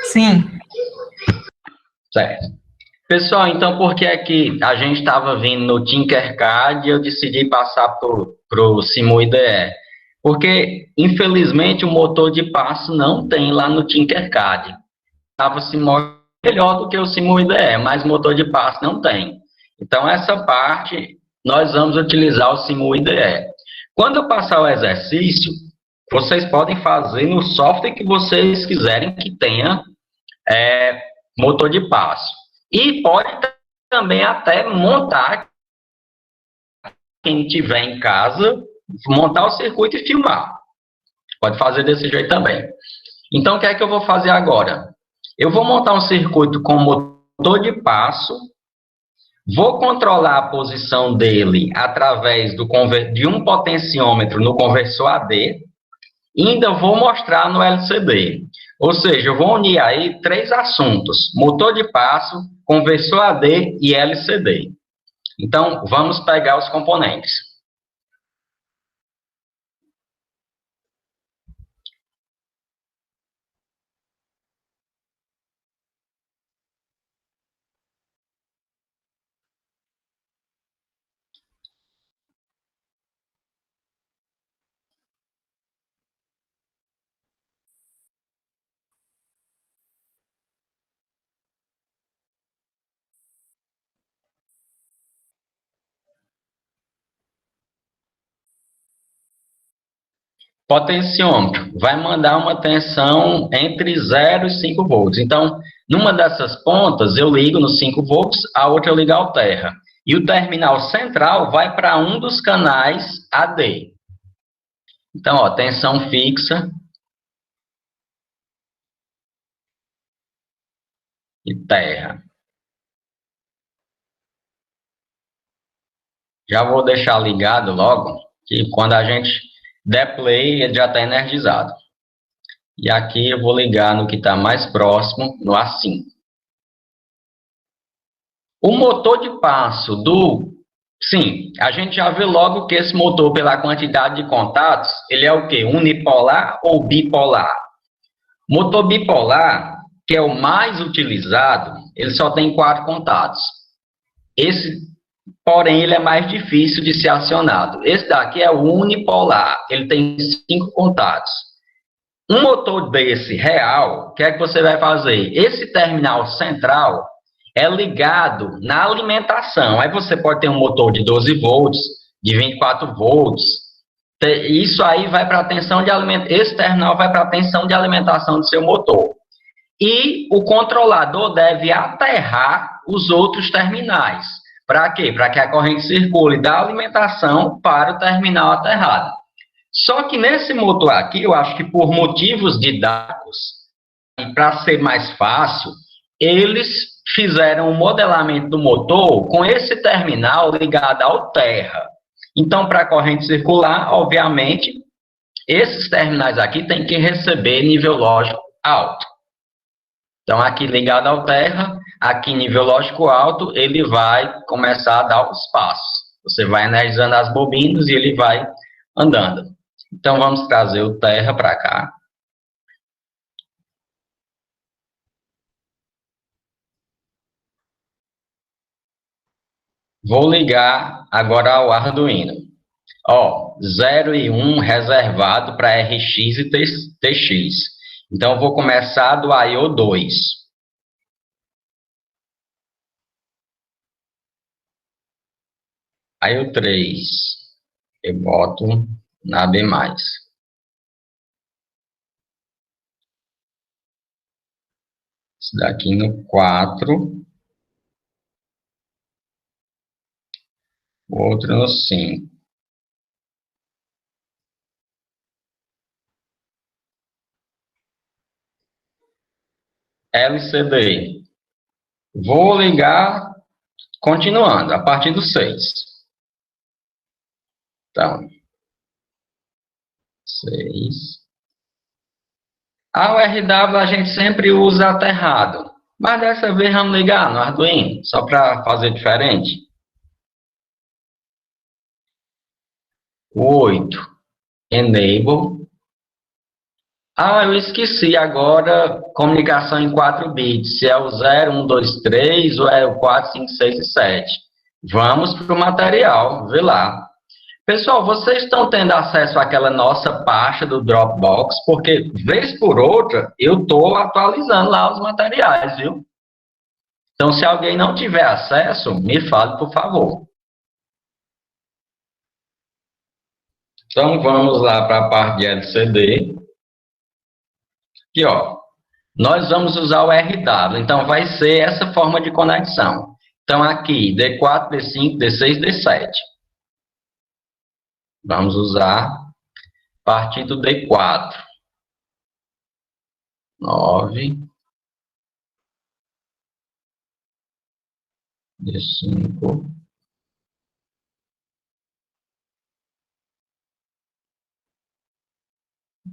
Sim. Certo. Pessoal, então por que é que a gente estava vindo no Tinkercad e eu decidi passar para o Simu IDE? Porque, infelizmente, o motor de passo não tem lá no Tinkercad. Estava se melhor do que o Simu IDE, mas motor de passo não tem. Então, essa parte, nós vamos utilizar o Simu IDE. Quando eu passar o exercício, vocês podem fazer no software que vocês quiserem que tenha motor de passo. E pode também até montar, quem tiver em casa, montar o circuito e filmar. Pode fazer desse jeito também. Então, o que é que eu vou fazer agora? Eu vou montar um circuito com motor de passo, vou controlar a posição dele através de um potenciômetro no conversor AD, e ainda vou mostrar no LCD. Ou seja, eu vou unir aí três assuntos: motor de passo, conversor AD e LCD. Então, vamos pegar os componentes. Potenciômetro vai mandar uma tensão entre 0 e 5 volts. Então, numa dessas pontas, eu ligo no 5 volts, a outra eu ligo ao terra. E o terminal central vai para um dos canais AD. Então, ó, tensão fixa e terra. Já vou deixar ligado logo, que quando a gente der play, ele já está energizado. E aqui eu vou ligar no que está mais próximo, no A5. O motor de passo do... Sim, a gente já vê logo que esse motor, pela quantidade de contatos, ele é o quê? Unipolar ou bipolar? Motor bipolar, que é o mais utilizado, ele só tem 4 contatos. Porém, ele é mais difícil de ser acionado. Esse daqui é o unipolar, ele tem 5 contatos. Um motor desse real, o que é que você vai fazer? Esse terminal central é ligado na alimentação. Aí você pode ter um motor de 12 volts, de 24 volts. Isso aí vai para a tensão de alimentação. Esse terminal vai para a tensão de alimentação do seu motor. E o controlador deve aterrar os outros terminais. Para quê? Para que a corrente circule da alimentação para o terminal aterrado. Só que nesse motor aqui, eu acho que por motivos didáticos, e para ser mais fácil, eles fizeram o modelamento do motor com esse terminal ligado ao terra. Então, para a corrente circular, obviamente, esses terminais aqui têm que receber nível lógico alto. Então, aqui ligado ao terra, aqui nível lógico alto, ele vai começar a dar os passos. Você vai energizando as bobinas e ele vai andando. Então, vamos trazer o terra para cá. Vou ligar agora ao Arduino. Ó, 0 e 1 reservado para RX e TX. Então, vou começar do I/O 2. I/O 3. Eu boto na B+. Esse daqui no 4. O outro no 5. LCD. Vou ligar, continuando, a partir do 6. Então, 6. A URW a gente sempre usa aterrado, mas dessa vez vamos ligar no Arduino, só para fazer diferente. 8. Enable. Ah, eu esqueci agora, comunicação em 4 bits, se é o 0, 1, 2, 3 ou é o 4, 5, 6 e 7. Vamos para o material, vê lá. Pessoal, vocês estão tendo acesso àquela nossa pasta do Dropbox, porque, vez por outra, eu estou atualizando lá os materiais, viu? Então, se alguém não tiver acesso, me fale, por favor. Então, vamos lá para a parte de LCD. Aqui, ó. Nós vamos usar o RW, então vai ser essa forma de conexão. Então, aqui, D4, D5, D6, D7. Vamos usar a partir do D4. 9, D5,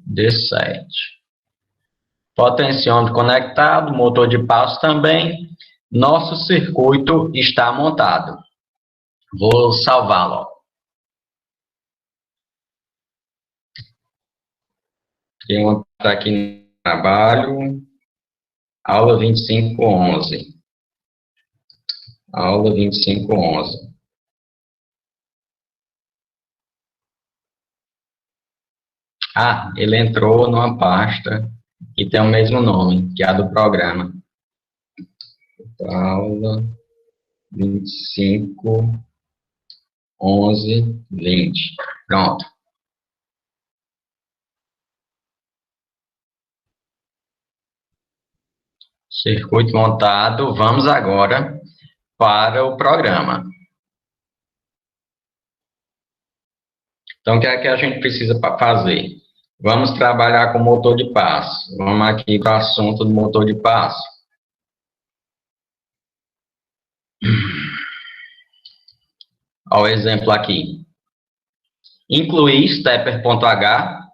D7. Potenciômetro conectado, motor de passo também. Nosso circuito está montado. Vou salvá-lo. Tem uma aqui no trabalho. Aula 2511. Aula 2511. Ah, ele entrou numa pasta que tem o mesmo nome, que é a do programa. Aula 25, 11, 20. Pronto. Circuito montado. Vamos agora para o programa. Então, o que é que a gente precisa fazer? Vamos trabalhar com motor de passo. Vamos aqui para o assunto do motor de passo. Olha o exemplo aqui. Incluir stepper.h.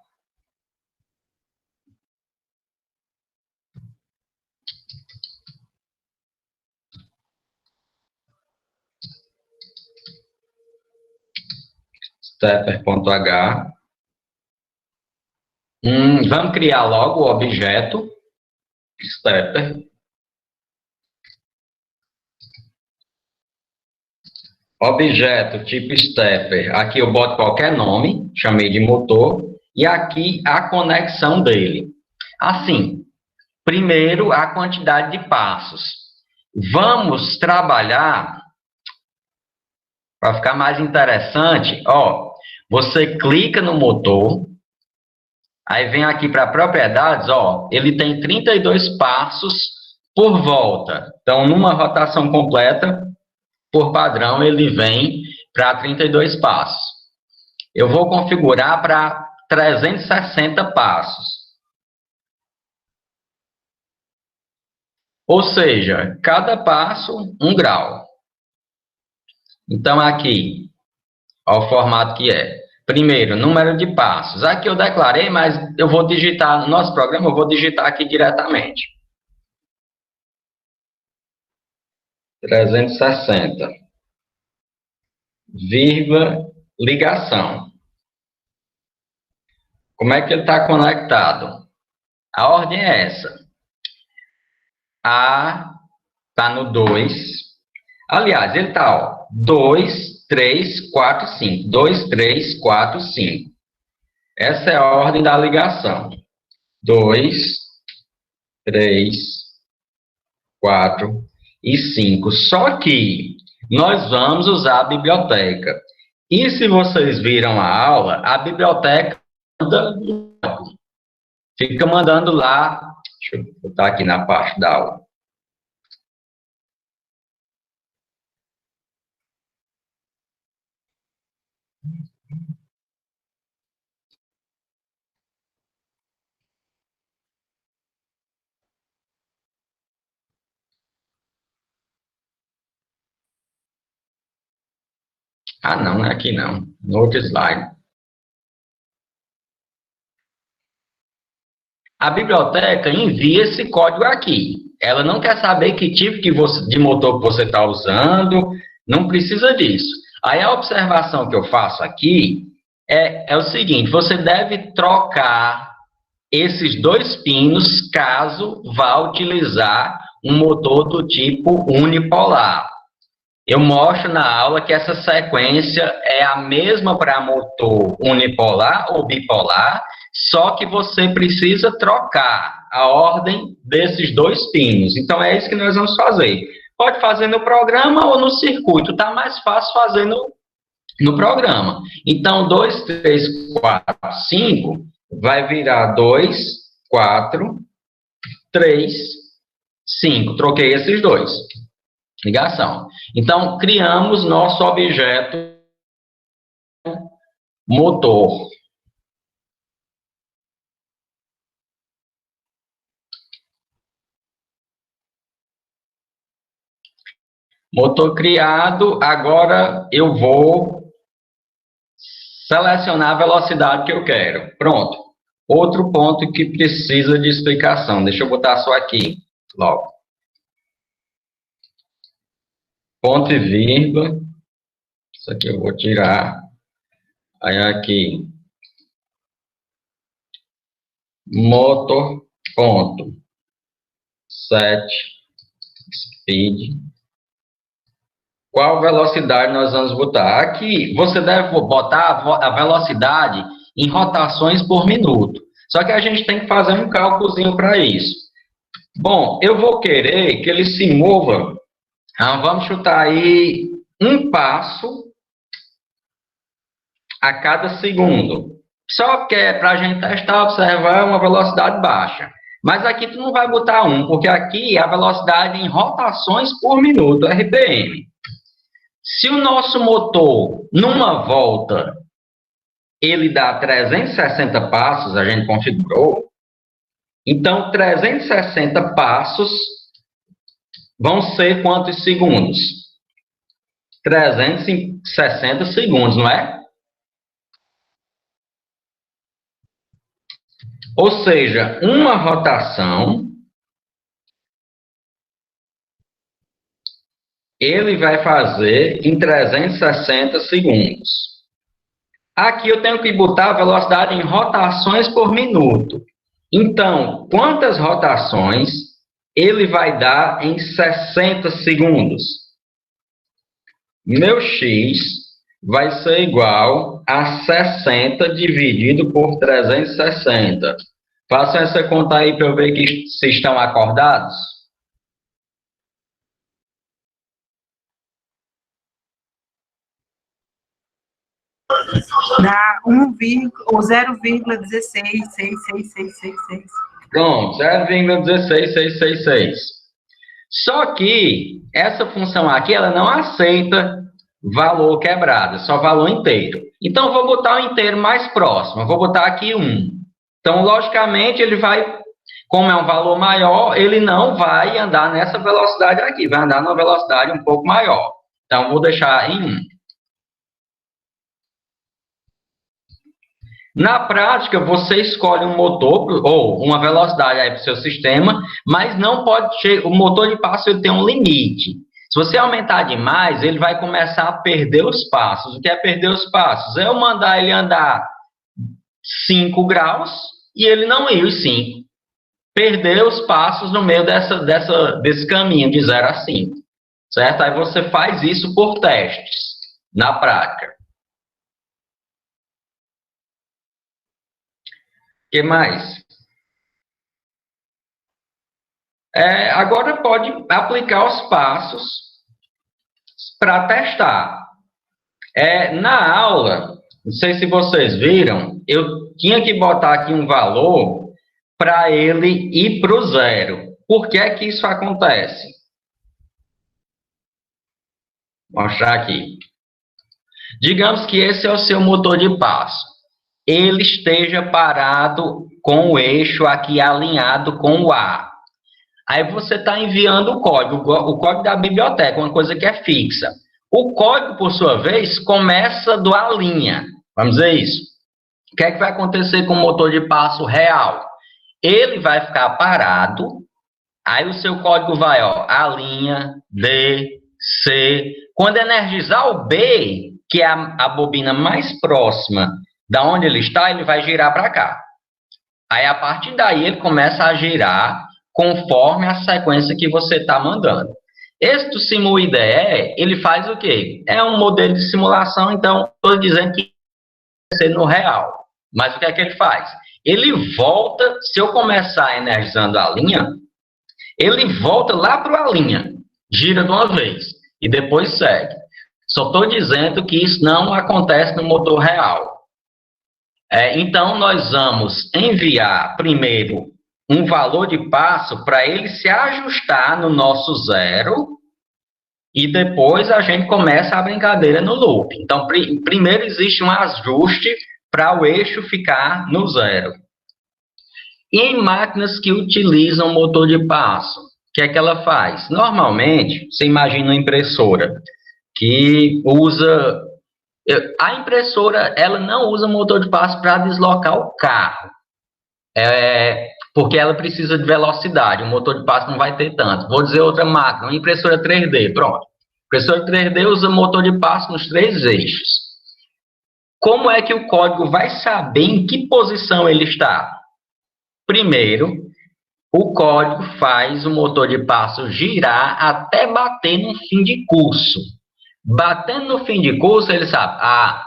Stepper.h. Vamos criar logo o objeto stepper. Objeto tipo stepper. Aqui eu boto qualquer nome, chamei de motor, e aqui a conexão dele. Assim, primeiro a quantidade de passos. Vamos trabalhar, para ficar mais interessante, ó, você clica no motor, aí vem aqui para propriedades, ó, ele tem 32 passos por volta. Então, numa rotação completa, por padrão, ele vem para 32 passos. Eu vou configurar para 360 passos. Ou seja, cada passo, 1 grau. Então, aqui, ó, o formato que é. Primeiro, número de passos. Aqui eu declarei, mas eu vou digitar, no nosso programa, eu vou digitar aqui diretamente. 360. Vírgula, ligação. Como é que ele está conectado? A ordem é essa. A está no 2. Aliás, ele está, 2, 3, 4, 5. 2, 3, 4, 5. Essa é a ordem da ligação. 2, 3, 4 e 5. Só que nós vamos usar a biblioteca. E se vocês viram a aula, a biblioteca fica mandando lá. Deixa eu botar aqui na parte da aula. Ah, não, não é aqui não. No outro slide. A biblioteca envia esse código aqui. Ela não quer saber que tipo de motor que você está usando, não precisa disso. Aí a observação que eu faço aqui é o seguinte, você deve trocar esses 2 pinos, caso vá utilizar um motor do tipo unipolar. Eu mostro na aula que essa sequência é a mesma para motor unipolar ou bipolar, só que você precisa trocar a ordem desses 2 pinos. Então, é isso que nós vamos fazer. Pode fazer no programa ou no circuito, está mais fácil fazer no programa. Então, 2, 3, 4, 5 vai virar 2, 4, 3, 5. Troquei esses 2. Ligação. Então, criamos nosso objeto motor. Motor criado, agora eu vou selecionar a velocidade que eu quero. Pronto. Outro ponto que precisa de explicação. Deixa eu botar só aqui, logo. Ponto e vírgula. Isso aqui eu vou tirar. Aí aqui. Motor, ponto. Set, speed. Qual velocidade nós vamos botar? Aqui, você deve botar a velocidade em rotações por minuto. Só que a gente tem que fazer um cálculozinho para isso. Bom, eu vou querer que ele se mova, vamos chutar aí, 1 passo a cada segundo. Só que é para a gente testar, observar uma velocidade baixa. Mas aqui tu não vai botar 1, porque aqui é a velocidade em rotações por minuto, RPM. Se o nosso motor, numa volta, ele dá 360 passos, a gente configurou, então 360 passos vão ser quantos segundos? 360 segundos, não é? Ou seja, uma rotação, ele vai fazer em 360 segundos. Aqui eu tenho que botar a velocidade em rotações por minuto. Então, quantas rotações ele vai dar em 60 segundos? Meu x vai ser igual a 60 dividido por 360. Façam essa conta aí para eu ver que se estão acordados. Dá 0,16666666. Pronto, 0,16666. Só que essa função aqui, ela não aceita valor quebrado, só valor inteiro. Então, eu vou botar o inteiro mais próximo, eu vou botar aqui 1. Então, logicamente, ele vai, como é um valor maior, ele não vai andar nessa velocidade aqui, vai andar numa velocidade um pouco maior. Então, vou deixar em 1. Na prática, você escolhe um motor ou uma velocidade aí para o seu sistema, mas não pode o motor de passo ele tem um limite. Se você aumentar demais, ele vai começar a perder os passos. O que é perder os passos? É eu mandar ele andar 5 graus e ele não ir os 5. Perder os passos no meio desse caminho de 0 a 5. Certo? Aí você faz isso por testes, na prática. O que mais? Agora pode aplicar os passos para testar. Na aula, não sei se vocês viram, eu tinha que botar aqui um valor para ele ir para o 0. Por que é que isso acontece? Vou mostrar aqui. Digamos que esse é o seu motor de passo. Ele esteja parado com o eixo aqui alinhado com o A. Aí você está enviando o código da biblioteca, uma coisa que é fixa. O código, por sua vez, começa do A'. Vamos dizer isso. O que é que vai acontecer com o motor de passo real? Ele vai ficar parado, aí o seu código vai, A', D, C. Quando energizar o B, que é a bobina mais próxima da onde ele está, ele vai girar para cá. Aí, a partir daí, ele começa a girar conforme a sequência que você está mandando. Esse do SimuIDE, ele faz o quê? É um modelo de simulação, então, estou dizendo que vai ser no real. Mas o que é que ele faz? Ele volta, se eu começar energizando a linha, ele volta lá para a linha, gira de uma vez, e depois segue. Só estou dizendo que isso não acontece no motor real. Então, nós vamos enviar primeiro um valor de passo para ele se ajustar no nosso zero, e depois a gente começa a brincadeira no loop. Então, primeiro existe um ajuste para o eixo ficar no zero. E em máquinas que utilizam motor de passo, o que é que ela faz? Normalmente, você imagina uma impressora que usa... A impressora, ela não usa motor de passo para deslocar o carro, porque ela precisa de velocidade, o motor de passo não vai ter tanto. Vou dizer outra máquina, uma impressora 3D, pronto. Impressora 3D usa motor de passo nos 3 eixos. Como é que o código vai saber em que posição ele está? Primeiro, o código faz o motor de passo girar até bater no fim de curso. Batendo no fim de curso, ele sabe,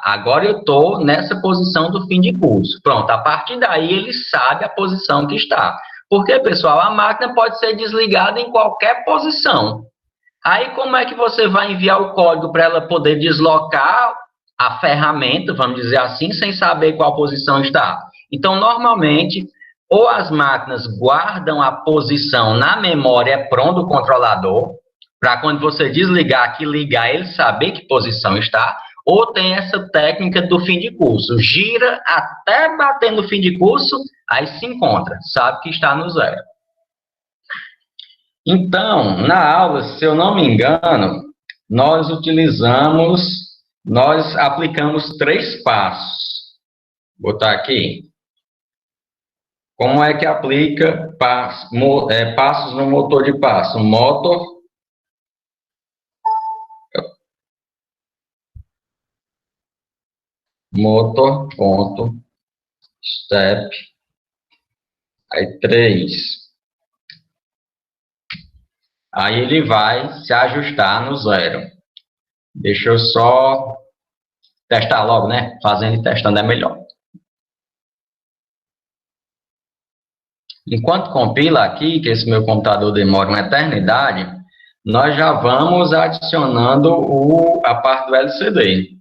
agora eu estou nessa posição do fim de curso. Pronto, a partir daí ele sabe a posição que está. Porque, pessoal, a máquina pode ser desligada em qualquer posição. Aí, como é que você vai enviar o código para ela poder deslocar a ferramenta, vamos dizer assim, sem saber qual posição está? Então, normalmente, ou as máquinas guardam a posição na memória PROM do controlador, para quando você desligar aqui, ligar, ele saber que posição está, ou tem essa técnica do fim de curso. Gira até bater no fim de curso, aí se encontra, sabe que está no zero. Então, na aula, se eu não me engano, nós aplicamos 3 passos. Vou botar aqui. Como é que aplica passos no motor de passo? Motor.step, aí 3. Aí ele vai se ajustar no zero. Deixa eu só testar logo, né? Fazendo e testando é melhor. Enquanto compila aqui, que esse meu computador demora uma eternidade, nós já vamos adicionando a parte do LCD.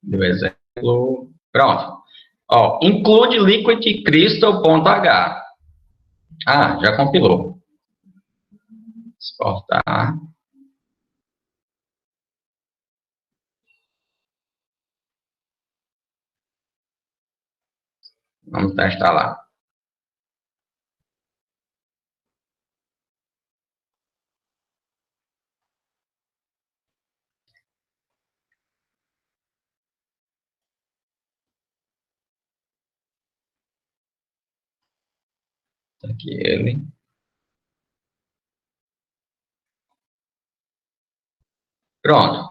Do exemplo. Pronto. Ó, include liquid crystal.h. Já compilou. Exportar. Vamos testar lá. Aqui ele. Pronto.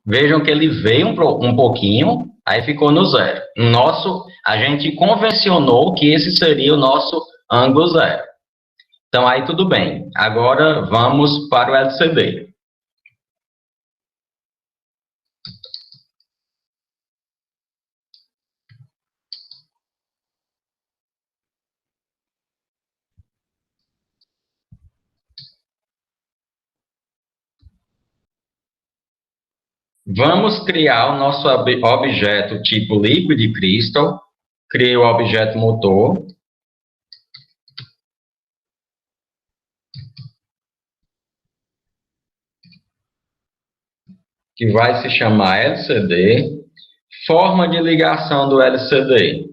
Vejam que ele veio um pouquinho, aí ficou no zero. A gente convencionou que esse seria o nosso ângulo zero. Então, aí tudo bem. Agora, vamos para o LCD. Vamos criar o nosso objeto tipo Liquid Crystal. Criei o objeto motor. Que vai se chamar LCD. Forma de ligação do LCD.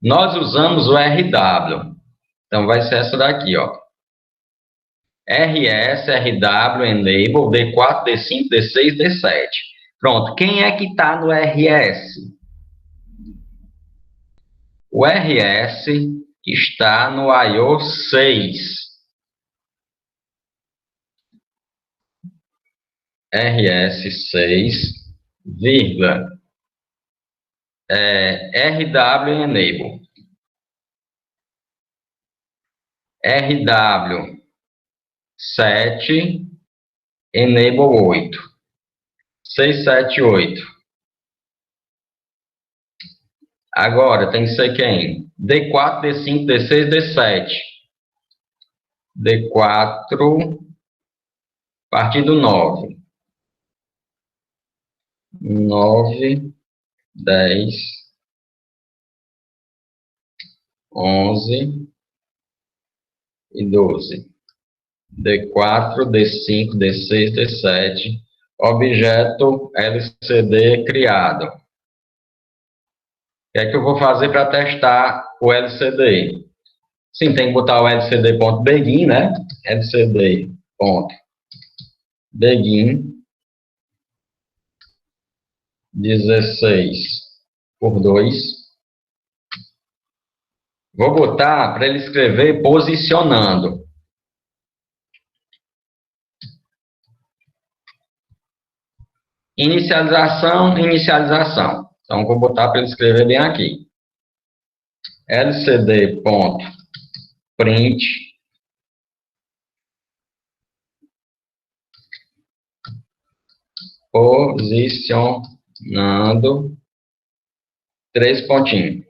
Nós usamos o RW. Então, vai ser essa daqui, ó. RS, RW, Enable, D4, D5, D6, D7. Pronto. Quem é que está no RS? O RS está no I/O 6. RS6, vírgula, RW Enable. RW7, Enable 8. 678. Agora tem que ser quem? D4, D5, D6, D7. D4, partido 9. 9, 10, 11 e 12. D4, D5, D6, D7. Objeto LCD criado. O que é que eu vou fazer para testar o LCD? Sim, tem que botar o LCD.begin, né? LCD.begin 16 por 2. Vou botar para ele escrever posicionando. Inicialização, inicialização. Então, vou botar para ele escrever bem aqui. lcd.print posicionando 3 pontinhos.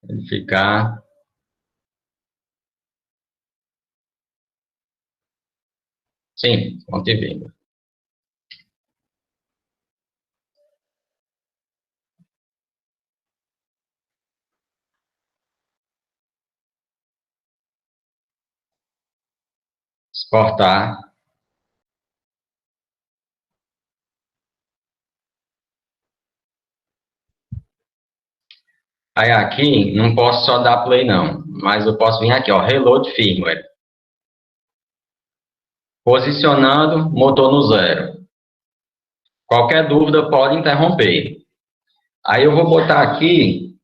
Ele ficar sim, ponto e vírgula. Exportar. Aí aqui, não posso só dar play não, mas eu posso vir aqui, ó, reload firmware. Posicionando, motor no 0. Qualquer dúvida pode interromper. Aí eu vou botar aqui,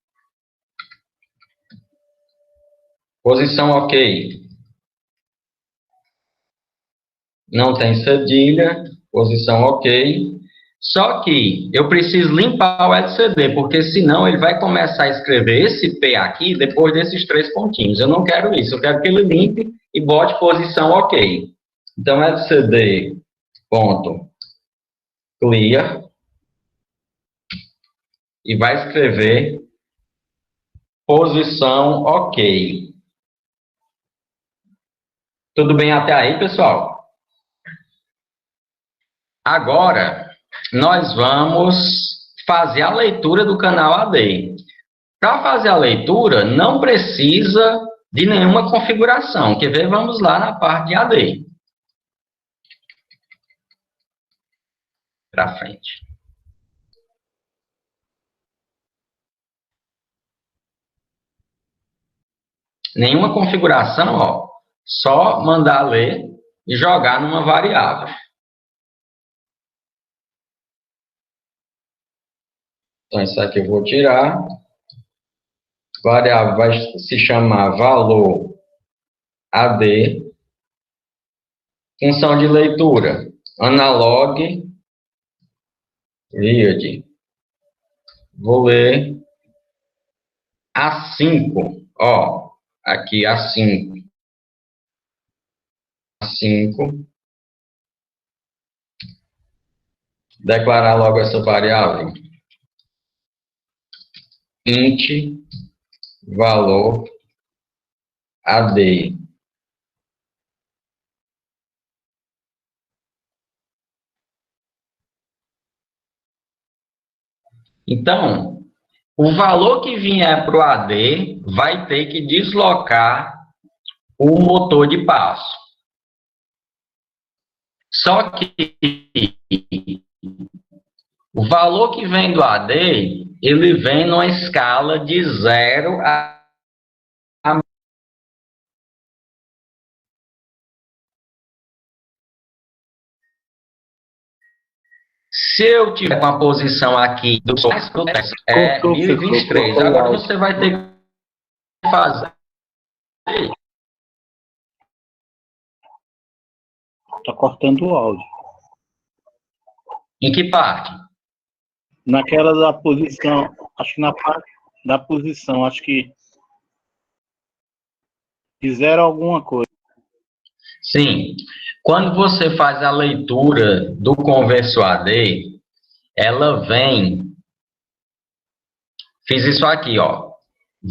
posição ok. Não tem cedilha, posição ok. Só que eu preciso limpar o LCD, porque senão ele vai começar a escrever esse P aqui depois desses 3 pontinhos. Eu não quero isso, eu quero que ele limpe e bote posição ok. Então, LCD.clear e vai escrever posição ok. Tudo bem até aí, pessoal? Agora, nós vamos fazer a leitura do canal AD. Para fazer a leitura, não precisa de nenhuma configuração. Quer ver? Vamos lá na parte de AD. Para frente. Nenhuma configuração, ó. Só mandar ler e jogar numa variável. Então, isso aqui eu vou tirar. Variável vai se chamar valor AD. Função de leitura, analog, read. Vou ler A5, ó, aqui A5. A5. Declarar logo essa variável. Int, valor, AD. Então, o valor que vier para o AD vai ter que deslocar o motor de passo. Só que o valor que vem do AD, ele vem numa escala de 0 a Se eu tiver com a posição aqui do mais próximo, é 1023. Agora você vai ter que fazer. Está cortando o áudio. Em que parte? Naquela da posição, acho que na parte da posição, acho que fizeram alguma coisa. Sim. Quando você faz a leitura do converso AD, ela vem. Fiz isso aqui, ó.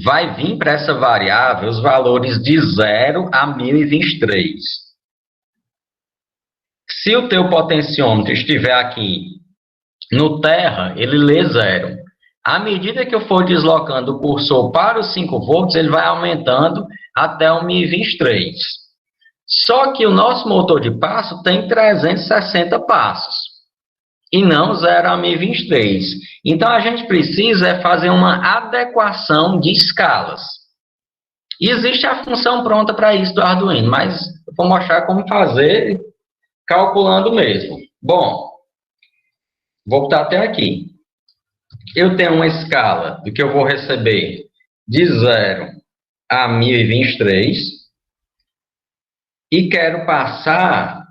Vai vir para essa variável os valores de 0 a 1023. Se o teu potenciômetro estiver aqui no terra, ele lê 0. À medida que eu for deslocando o cursor para os 5 volts, ele vai aumentando até o 1023. Só que o nosso motor de passo tem 360 passos, e não 0 a 1023. Então, a gente precisa fazer uma adequação de escalas. Existe a função pronta para isso do Arduino, mas eu vou mostrar como fazer calculando mesmo. Bom, vou botar até aqui. Eu tenho uma escala do que eu vou receber de 0 a 1023 e quero passar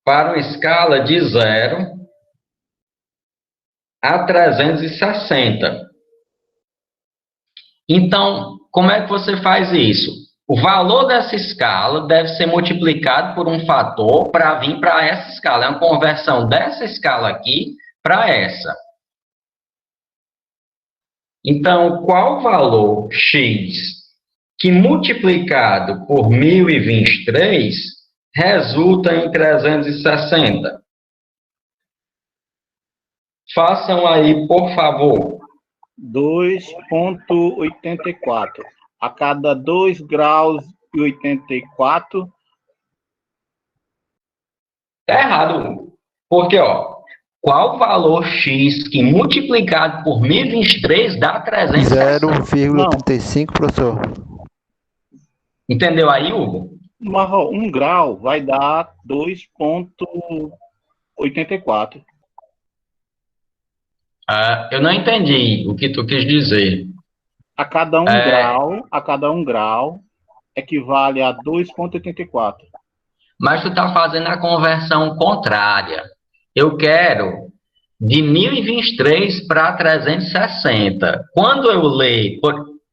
para uma escala de 0 a 360. Então, como é que você faz isso? O valor dessa escala deve ser multiplicado por um fator para vir para essa escala. É uma conversão dessa escala aqui para essa. Então, qual valor x que multiplicado por 1023 resulta em 360? Façam aí, por favor. 2,84. A cada 2 graus e 84. Tá errado. Porque, ó, qual valor x que multiplicado por 1023 dá 360? 0,35, professor. Entendeu aí, Hugo? Mas, ó, 1 grau vai dar 2,84. Eu não entendi o que tu quis dizer. A cada 1 grau equivale a 2,84. Mas tu está fazendo a conversão contrária. Eu quero de 1023 para 360. Quando eu ler,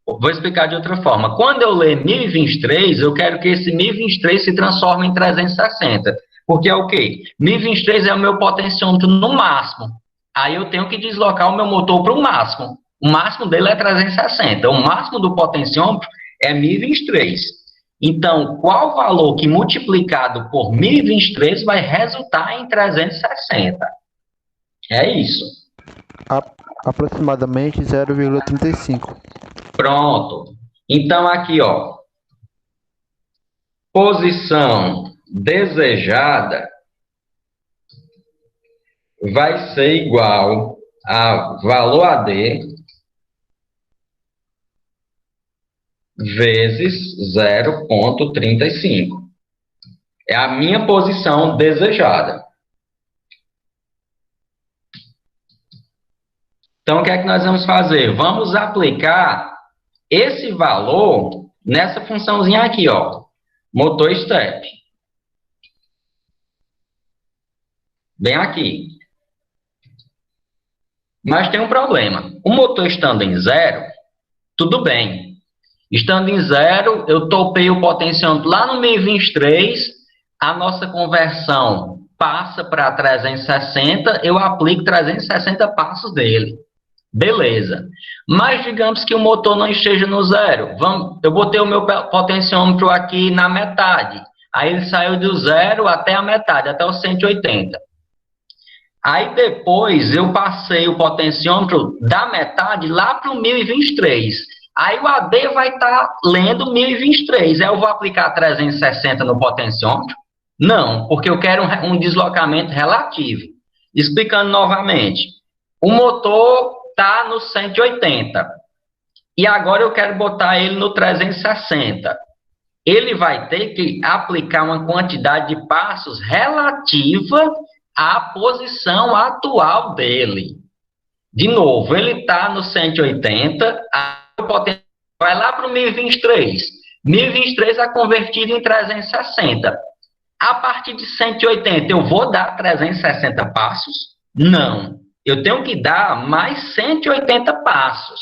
vou explicar de outra forma. Quando eu ler 1023, eu quero que esse 1023 se transforme em 360. Porque é o quê? 1023 é o meu potenciômetro no máximo. Aí eu tenho que deslocar o meu motor para o máximo. O máximo dele é 360. O máximo do potenciômetro é 1023. Então, qual valor que multiplicado por 1023 vai resultar em 360? É isso. Aproximadamente 0,35. Pronto. Então, aqui, ó. Posição desejada vai ser igual a valor AD vezes 0,35. É a minha posição desejada. Então, o que é que nós vamos fazer? Vamos aplicar esse valor nessa funçãozinha aqui, ó. Motor step. Bem aqui. Mas tem um problema. O motor estando em 0, tudo bem. Estando em 0, eu topei o potenciômetro lá no 1023, a nossa conversão passa para 360, eu aplico 360 passos dele. Beleza. Mas digamos que o motor não esteja no 0. Eu botei o meu potenciômetro aqui na metade. Aí ele saiu do 0 até a metade, até os 180. Aí depois eu passei o potenciômetro da metade lá para o 1023. Aí o AD vai estar lendo 1023. Aí eu vou aplicar 360 no potenciômetro? Não, porque eu quero um deslocamento relativo. Explicando novamente. O motor está no 180. E agora eu quero botar ele no 360. Ele vai ter que aplicar uma quantidade de passos relativa a posição atual dele. De novo, ele está no 180, a potência vai lá para o 1023. 1023 é convertido em 360. A partir de 180, eu vou dar 360 passos? Não. Eu tenho que dar mais 180 passos.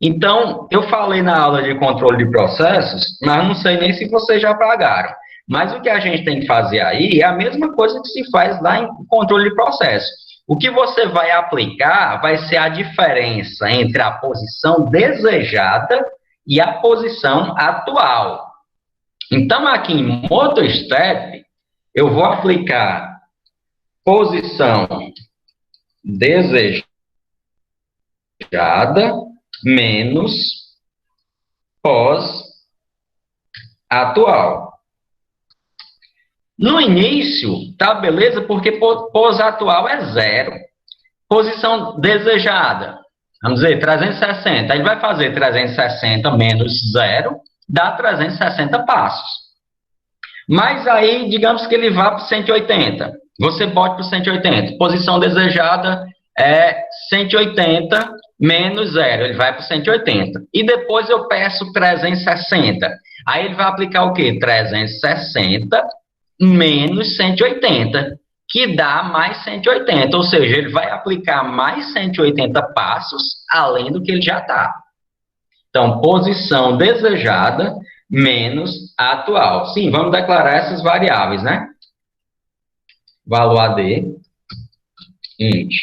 Então, eu falei na aula de controle de processos, mas não sei nem se vocês já pagaram. Mas o que a gente tem que fazer aí é a mesma coisa que se faz lá em controle de processo. O que você vai aplicar vai ser a diferença entre a posição desejada e a posição atual. Então, aqui em MotoStep, eu vou aplicar posição desejada menos pós-atual. No início, tá beleza, porque pós-atual é 0. Posição desejada, vamos dizer, 360. Aí vai fazer 360 menos 0, dá 360 passos. Mas aí, digamos que ele vá para 180. Você bote para 180. Posição desejada é 180 menos 0. Ele vai para 180. E depois eu peço 360. Aí ele vai aplicar o quê? 360 menos 180, que dá mais 180. Ou seja, ele vai aplicar mais 180 passos além do que ele já está. Então, posição desejada menos atual. Sim, vamos declarar essas variáveis, né? Valor AD, int,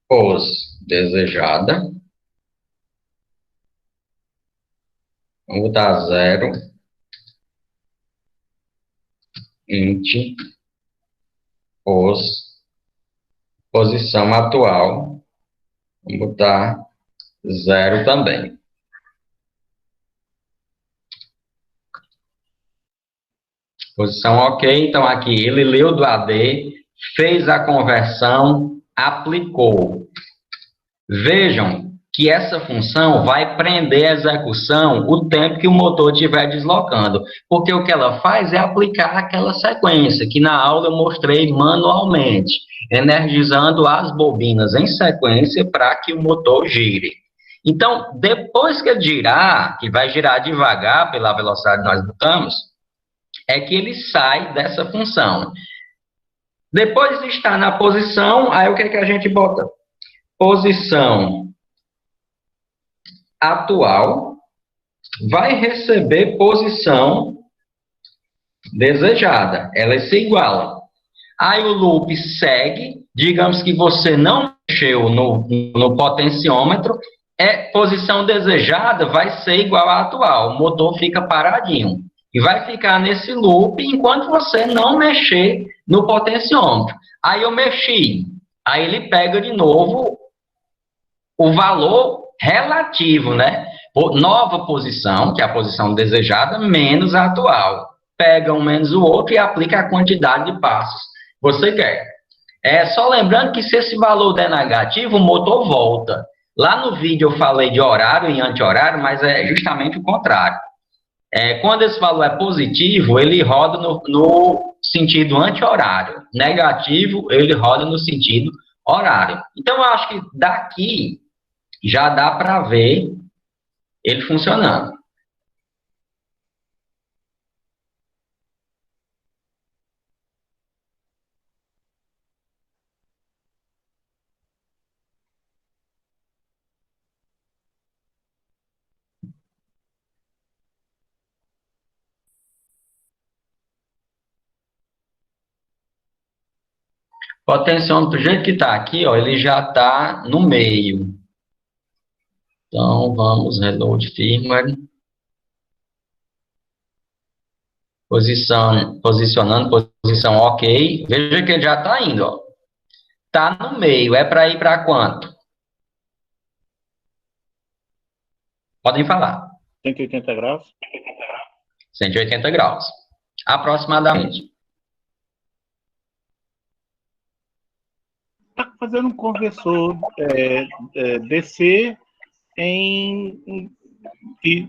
pos desejada. Vamos botar 0. Int, posição atual. Vamos botar 0 também. Posição ok, então aqui ele leu do AD, fez a conversão, aplicou. Vejam que essa função vai prender a execução o tempo que o motor estiver deslocando, porque o que ela faz é aplicar aquela sequência, que na aula eu mostrei manualmente, energizando as bobinas em sequência para que o motor gire. Então, depois que ele girar, que vai girar devagar pela velocidade que nós botamos, é que ele sai dessa função. Depois de estar na posição, aí o que é que a gente bota? Posição atual vai receber posição desejada. Elas se igualam. Aí o loop segue, digamos que você não mexeu no potenciômetro, posição desejada vai ser igual à atual. O motor fica paradinho. E vai ficar nesse loop enquanto você não mexer no potenciômetro. Aí eu mexi. Aí ele pega de novo o valor relativo, né? Nova posição, que é a posição desejada, menos a atual. Pega um menos o outro e aplica a quantidade de passos que você quer. Só lembrando que se esse valor der negativo, o motor volta. Lá no vídeo eu falei de horário e anti-horário, mas é justamente o contrário. Quando esse valor é positivo, ele roda no sentido anti-horário. Negativo, ele roda no sentido horário. Então, eu acho que daqui já dá para ver ele funcionando. Potenciômetro do jeito que está aqui, ó, ele já está no meio. Então, vamos, reload firmware. Posicionando, posição ok. Veja que ele já está indo, ó. Está no meio. É para ir para quanto? Podem falar. 180 graus. 180 graus. Aproximadamente. Está fazendo um conversor DC de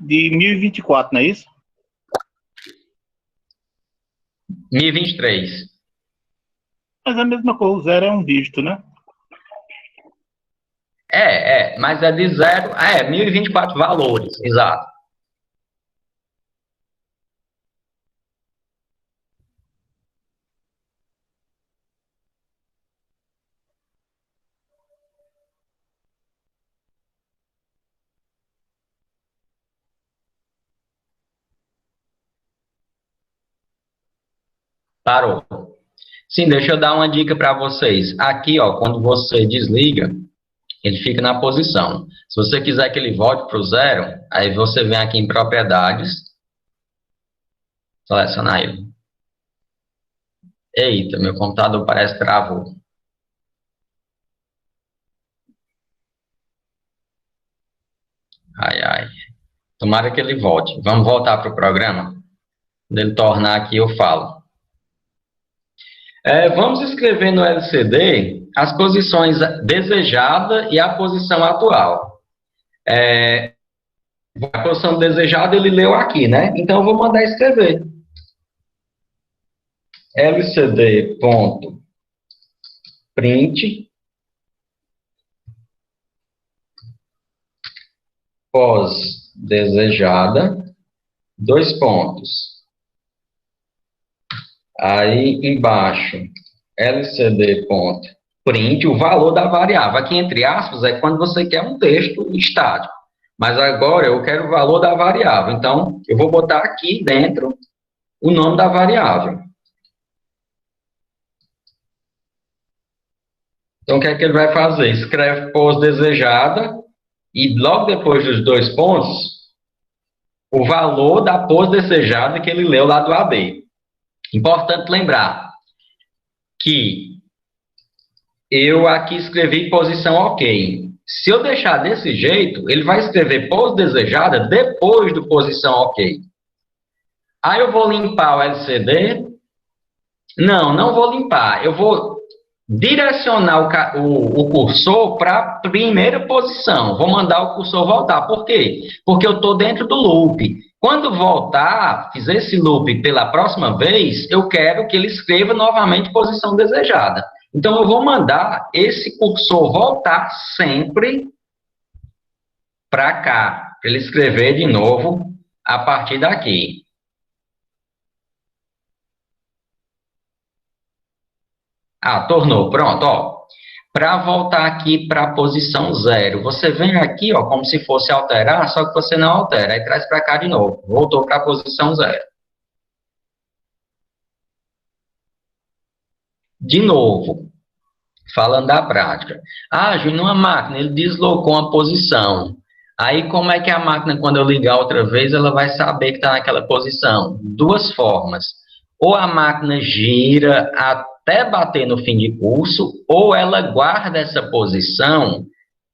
1024, não é isso? 1023. Mas é a mesma coisa, o zero é um dígito, né? Mas é de zero, 1024 valores, exato. Parou. Sim, deixa eu dar uma dica para vocês. Aqui, ó, quando você desliga, ele fica na posição. Se você quiser que ele volte para o zero, aí você vem aqui em propriedades, selecionar ele. Eita, meu computador parece que travou. Ai, ai. Tomara que ele volte. Vamos voltar para o programa? Quando ele tornar aqui, eu falo. Vamos escrever no LCD as posições desejada e a posição atual. A posição desejada ele leu aqui, né? Então eu vou mandar escrever. lcd.print pós desejada, dois pontos. Aí embaixo, lcd.print, o valor da variável. Aqui entre aspas é quando você quer um texto estático. Mas agora eu quero o valor da variável. Então, eu vou botar aqui dentro o nome da variável. Então, o que é que ele vai fazer? Escreve pós desejada e logo depois dos dois pontos, o valor da pós desejada que ele leu lá do AB. Importante lembrar que eu aqui escrevi posição ok. Se eu deixar desse jeito, ele vai escrever pós desejada depois do posição ok. Aí eu vou limpar o LCD. Não vou limpar. Eu vou direcionar o cursor para a primeira posição. Vou mandar o cursor voltar. Por quê? Porque eu estou dentro do loop. Quando voltar, fizer esse loop pela próxima vez, eu quero que ele escreva novamente posição desejada. Então, eu vou mandar esse cursor voltar sempre para cá, para ele escrever de novo a partir daqui. Tornou. Pronto, ó. Para voltar aqui para a posição 0, você vem aqui, ó, como se fosse alterar, só que você não altera. Aí traz para cá de novo. Voltou para a posição 0. De novo, falando da prática. Júnior, numa máquina, ele deslocou uma posição. Aí, como é que a máquina, quando eu ligar outra vez, ela vai saber que está naquela posição? Duas formas. Ou a máquina gira até bater no fim de curso, ou ela guarda essa posição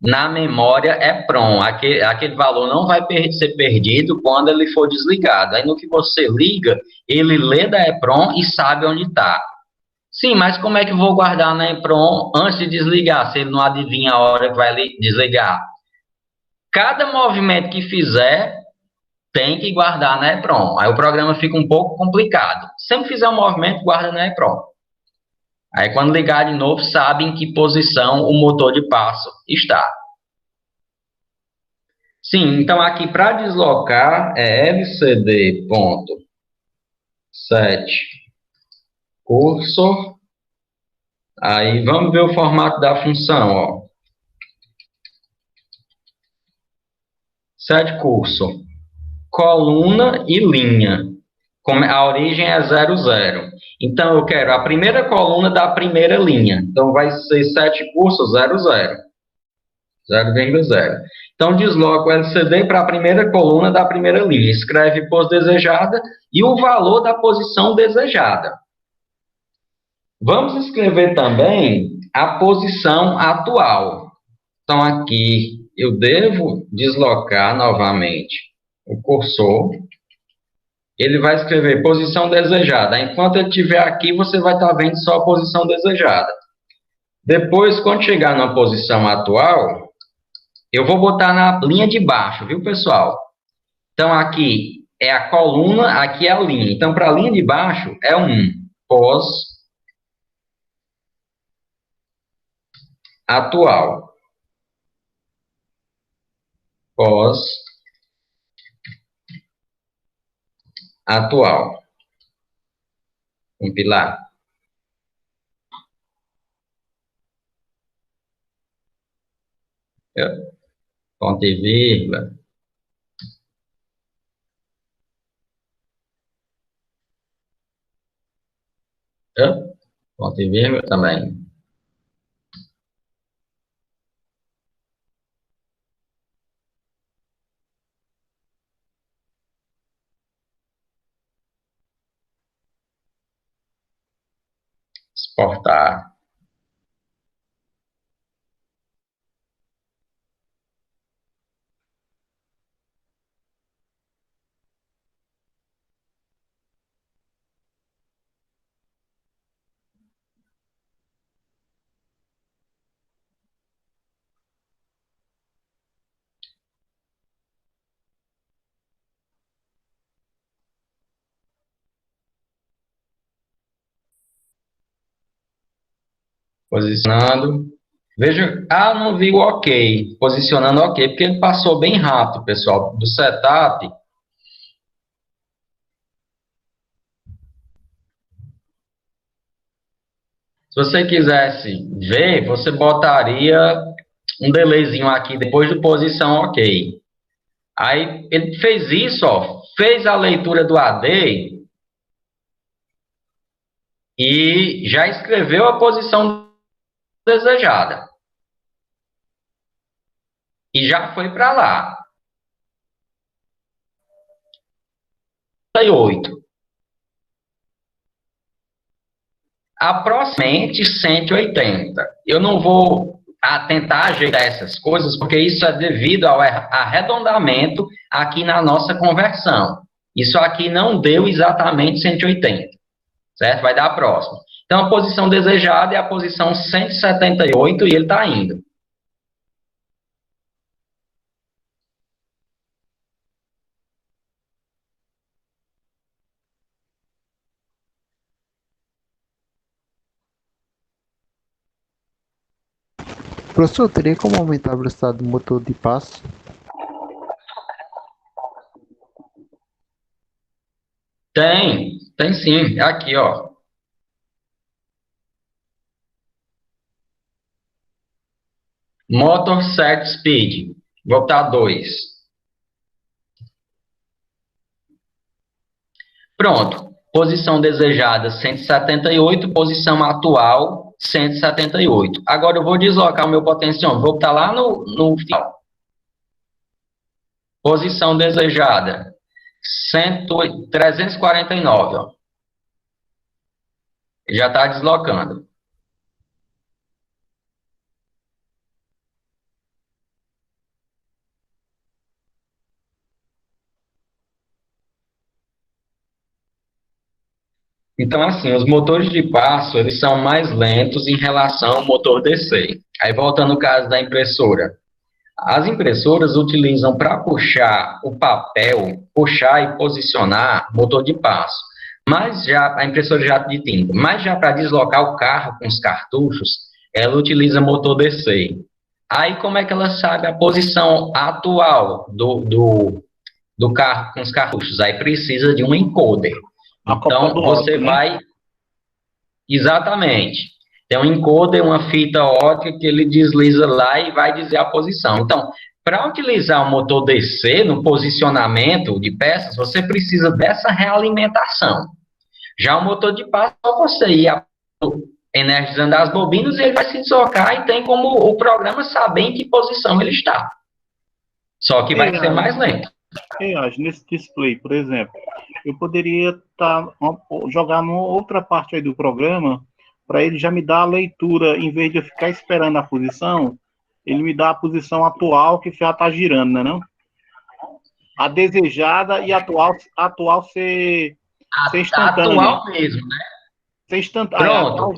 na memória EPROM. Aquele valor não vai ser perdido quando ele for desligado. Aí, no que você liga, ele lê da EPROM e sabe onde está. Sim, mas como é que eu vou guardar na EPROM antes de desligar, se ele não adivinha a hora que vai desligar? Cada movimento que fizer, tem que guardar na EPROM. Aí o programa fica um pouco complicado. Sempre fizer um movimento, guarda na EPROM. Aí quando ligar de novo, sabe em que posição o motor de passo está. Sim, então aqui para deslocar é lcd.set cursor. Aí vamos ver o formato da função, ó. Set cursor, coluna e linha. A origem é 0, 0. Então, eu quero a primeira coluna da primeira linha. Então, vai ser set cursor 0, 0. 0,0. Então, desloco o LCD para a primeira coluna da primeira linha. Escreve pos desejada e o valor da posição desejada. Vamos escrever também a posição atual. Então, aqui eu devo deslocar novamente o cursor. Ele vai escrever posição desejada. Enquanto ele estiver aqui, você vai estar vendo só a posição desejada. Depois, quando chegar na posição atual, eu vou botar na linha de baixo, viu, pessoal? Então, aqui é a coluna, aqui é a linha. Então, para a linha de baixo, é 1. Pós atual, pós, atual, compilar, ponto e vírgula, ponto e vírgula também. Exportar. Posicionando. Veja, não vi o OK. Posicionando OK, porque ele passou bem rápido, pessoal, do setup. Se você quisesse ver, você botaria um delayzinho aqui depois do posição OK. Aí ele fez isso, ó, fez a leitura do AD e já escreveu a posição desejada. E já foi para lá. 8. Aproximadamente 180. Eu não vou tentar ajeitar essas coisas, porque isso é devido ao arredondamento aqui na nossa conversão. Isso aqui não deu exatamente 180, certo? Vai dar a próxima. Então, a posição desejada é a posição 178 e ele está indo. Professor, teria como aumentar a velocidade do motor de passo? Tem sim. É aqui, ó. Motor set speed. Vou botar 2. Pronto. Posição desejada 178, posição atual 178. Agora eu vou deslocar o meu potenciômetro. Vou botar lá no final. Posição desejada 349. Ó. Já está deslocando. Então, assim, os motores de passo, eles são mais lentos em relação ao motor DC. Aí, voltando no caso da impressora. As impressoras utilizam para puxar o papel, puxar e posicionar motor de passo. Mas já, a impressora jato de tinta, mas já para deslocar o carro com os cartuchos, ela utiliza motor DC. Aí, como é que ela sabe a posição atual do carro com os cartuchos? Aí precisa de um encoder. Então, você vai... Exatamente. Tem um encoder, uma fita ótica que ele desliza lá e vai dizer a posição. Então, para utilizar o motor DC no posicionamento de peças, você precisa dessa realimentação. Já o motor de passo, só você ir energizando as bobinas e ele vai se deslocar e tem como o programa saber em que posição ele está. Só que vai ser mais lento. Nesse display, por exemplo, eu poderia jogar numa outra parte aí do programa para ele já me dar a leitura, em vez de eu ficar esperando a posição, ele me dá a posição atual que já está girando, né, não? A desejada e a atual ser instantânea. Atual mesmo, né? Ser instantânea. Pronto.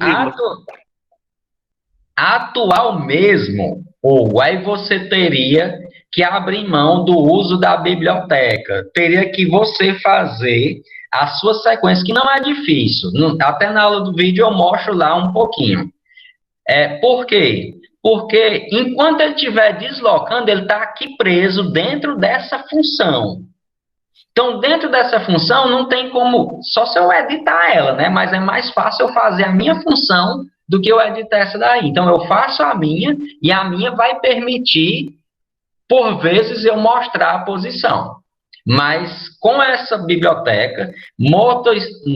Atual mesmo, ou aí você teria que abrir mão do uso da biblioteca. Teria que você fazer a sua sequência, que não é difícil. Até na aula do vídeo eu mostro lá um pouquinho. Por quê? Porque enquanto ele estiver deslocando, ele está aqui preso dentro dessa função. Então, dentro dessa função, não tem como, só se eu editar ela, né? Mas é mais fácil eu fazer a minha função do que eu editar essa daí. Então, eu faço a minha e a minha vai permitir, por vezes, eu mostrar a posição. Mas, com essa biblioteca,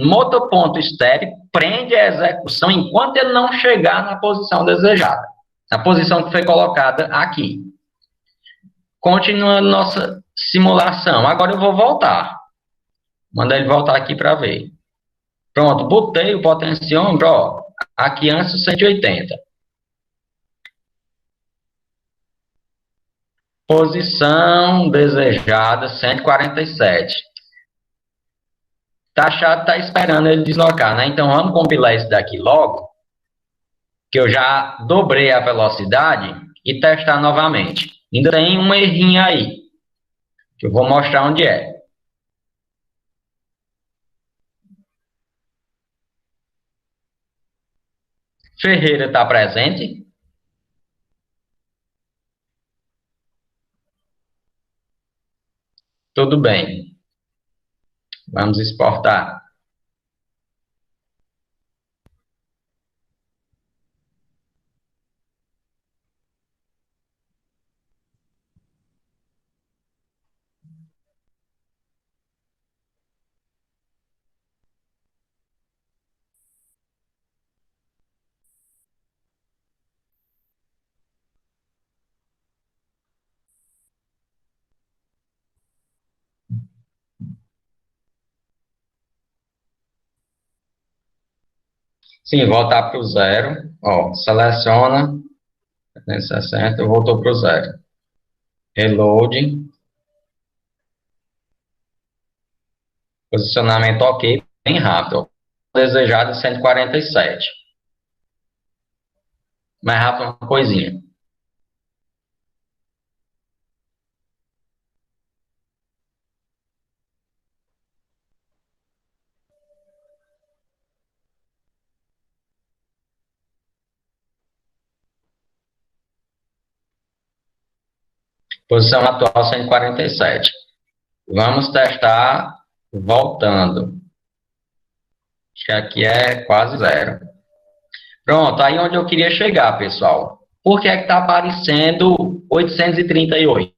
motor.step prende a execução enquanto ele não chegar na posição desejada. Na posição que foi colocada aqui. Continuando nossa simulação. Agora eu vou voltar. Mandar ele voltar aqui para ver. Pronto, botei o potenciômetro, ó, aqui antes do 180. Posição desejada 147. Tá chato, tá esperando ele deslocar, né? Então vamos compilar isso daqui logo, que eu já dobrei a velocidade e testar novamente. Ainda tem um errinho aí, que eu vou mostrar onde é. Ferreira está presente? Tudo bem. Vamos exportar. Sim, voltar para o zero. Ó, seleciona, 360, voltou para o zero. Reload. Posicionamento ok, bem rápido. Desejado 147. Mais rápido uma coisinha. Posição atual 147. Vamos testar voltando. Acho que aqui é quase zero. Pronto, aí onde eu queria chegar, pessoal. Por que é que está aparecendo 838?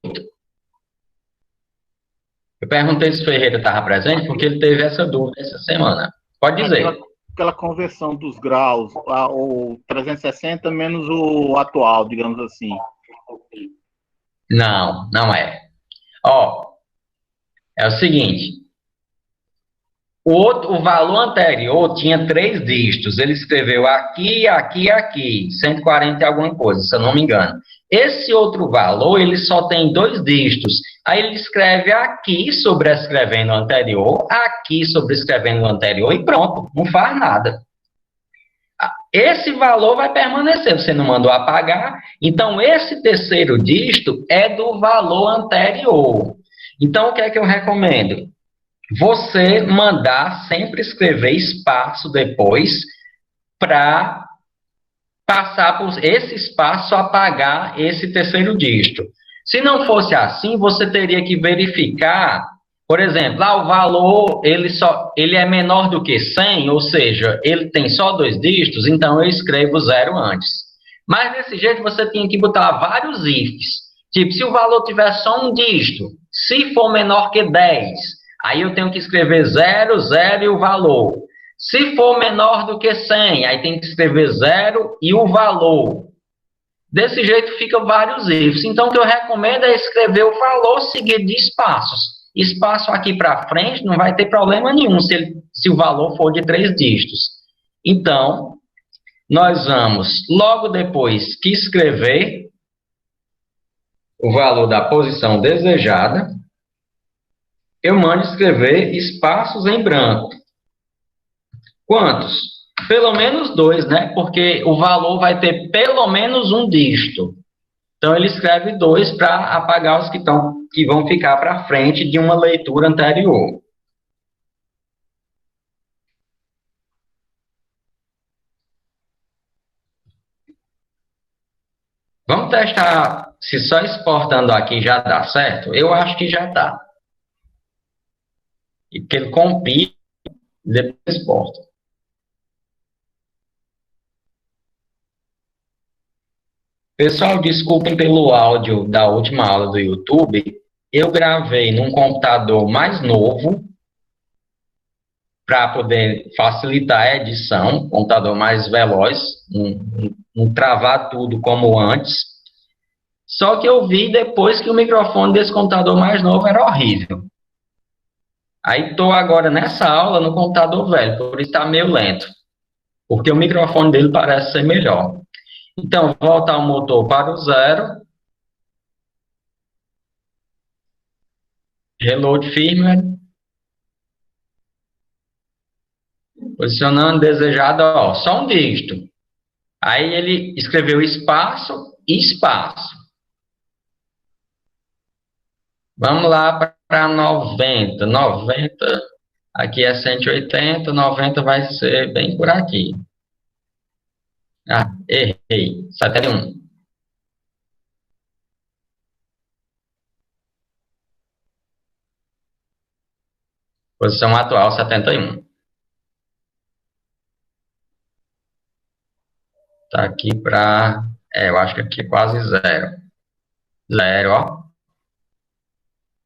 Eu perguntei se o Ferreira estava presente, porque ele teve essa dúvida essa semana. Pode dizer. Aquela conversão dos graus, o 360 menos o atual, digamos assim. Não, não é. Ó, é o seguinte. O valor anterior tinha 3 dígitos. Ele escreveu aqui, aqui, aqui. 140 e alguma coisa, se eu não me engano. Esse outro valor, ele só tem 2 dígitos. Aí ele escreve aqui, sobrescrevendo o anterior, aqui, sobrescrevendo o anterior, e pronto, não faz nada. Esse valor vai permanecer, você não mandou apagar. Então, esse terceiro dígito é do valor anterior. Então, o que é que eu recomendo? Você mandar sempre escrever espaço depois para passar por esse espaço apagar esse terceiro dígito. Se não fosse assim, você teria que verificar, por exemplo, o valor ele é menor do que 100, ou seja, ele tem só 2 dígitos, então eu escrevo 0 antes. Mas desse jeito você tinha que botar vários ifs. Tipo, se o valor tiver só um dígito, se for menor que 10, aí eu tenho que escrever 0, 0 e o valor. Se for menor do que 100, aí tem que escrever 0 e o valor. Desse jeito fica vários ifs. Então, o que eu recomendo é escrever o valor seguido de espaços. Espaço aqui para frente não vai ter problema nenhum se o valor for de 3 dígitos. Então, nós vamos, logo depois que escrever o valor da posição desejada, eu mando escrever espaços em branco. Quantos? Pelo menos 2, né? Porque o valor vai ter pelo menos um dígito. Então, ele escreve 2 para apagar os que vão ficar para frente de uma leitura anterior. Vamos testar se só exportando aqui já dá certo? Eu acho que já dá. E que ele compila e depois exporta. Pessoal, desculpem pelo áudio da última aula do YouTube. Eu gravei num computador mais novo para poder facilitar a edição, computador mais veloz, não travar tudo como antes. Só que eu vi depois que o microfone desse computador mais novo era horrível. Aí estou agora nessa aula no computador velho, por isso está meio lento, porque o microfone dele parece ser melhor. Então, voltar o motor para o zero. Reload firmware. Posicionando desejado, ó, só um dígito. Aí ele escreveu espaço e espaço. Vamos lá para 90. 90, aqui é 180, 90 vai ser bem por aqui. Ah, errei. 71. Posição atual, 71. Tá aqui para... eu acho que aqui é quase zero. Zero, ó.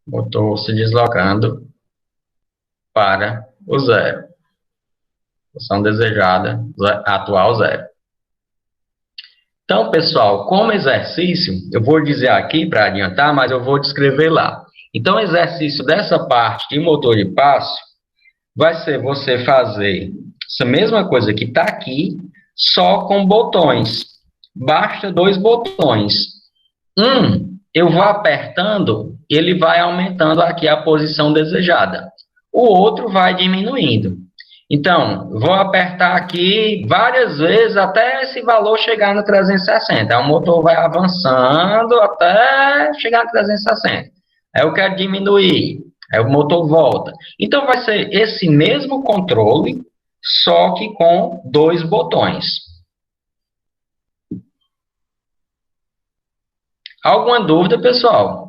Motor se deslocando para o zero. Posição desejada, atual zero. Então, pessoal, como exercício, eu vou dizer aqui para adiantar, mas eu vou descrever lá. Então, o exercício dessa parte de motor de passo vai ser você fazer essa mesma coisa que está aqui, só com botões. Basta 2 botões. Eu vou apertando, ele vai aumentando aqui a posição desejada. O outro vai diminuindo. Então, vou apertar aqui várias vezes até esse valor chegar no 360. Aí o motor vai avançando até chegar no 360. Aí eu quero diminuir. Aí o motor volta. Então, vai ser esse mesmo controle, só que com 2 botões. Alguma dúvida, pessoal?